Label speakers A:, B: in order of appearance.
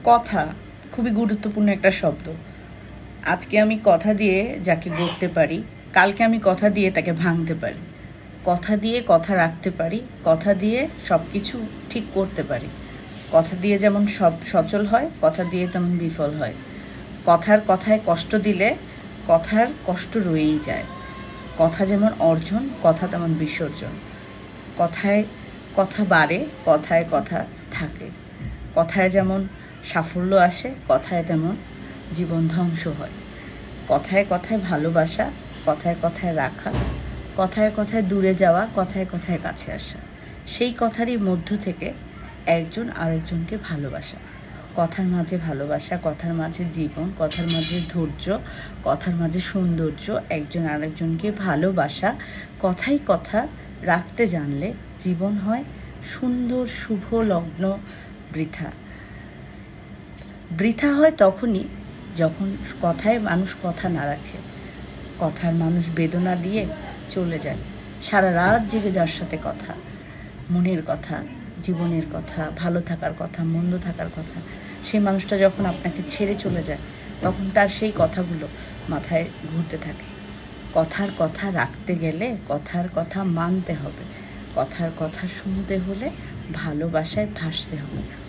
A: কথা খুবই গুরুত্বপূর্ণ একটা শব্দ। আজকে আমি কথা দিয়ে যাকে গড়তে পারি, কালকে আমি কথা দিয়ে তাকে ভাঙতে পারি। কথা দিয়ে কথা রাখতে পারি, কথা দিয়ে সব কিছু ঠিক করতে পারি। কথা দিয়ে যেমন সব সচল হয়, কথা দিয়ে তেমন বিফল হয়। কথায় কষ্ট দিলে কথার কষ্ট রয়েই যায়। কথা যেমন অর্জন, কথা তেমন বিসর্জন। কথায় কথা বাড়ে, কথায় কথা থাকে। কথায় যেমন সাফল্য আসে, কথায় তেমন জীবন ধ্বংস হয়। কথায় কথায় ভালোবাসা, কথায় কথায় রাখা, কথায় কথায় দূরে যাওয়া, কথায় কথায় কাছে আসা। সেই কথারই মধ্য থেকে একজন আরেকজনকে ভালোবাসা। কথার মাঝে ভালোবাসা, কথার মাঝে জীবন, কথার মাঝে ধৈর্য, কথার মাঝে সৌন্দর্য, একজন আরেকজনকে ভালোবাসা। কথাই কথা রাখতে জানলে জীবন হয় সুন্দর, শুভ, লগ্ন বৃথা। বৃথা হয় তখনই যখন কথায় মানুষ কথা না রাখে। কথার মানুষ বেদনা দিয়ে চলে যায়। সারা রাত জেগে যার সাথে কথা, মনের কথা, জীবনের কথা, ভালো থাকার কথা, মন্দ থাকার কথা, সেই মানুষটা যখন আপনাকে ছেড়ে চলে যায় তখন তার সেই কথাগুলো মাথায় ঘুরতে থাকে। কথার কথা রাখতে গেলে কথার কথা মানতে হবে। কথার কথা শুনতে হলে ভালোবাসায় ভাসতে হবে।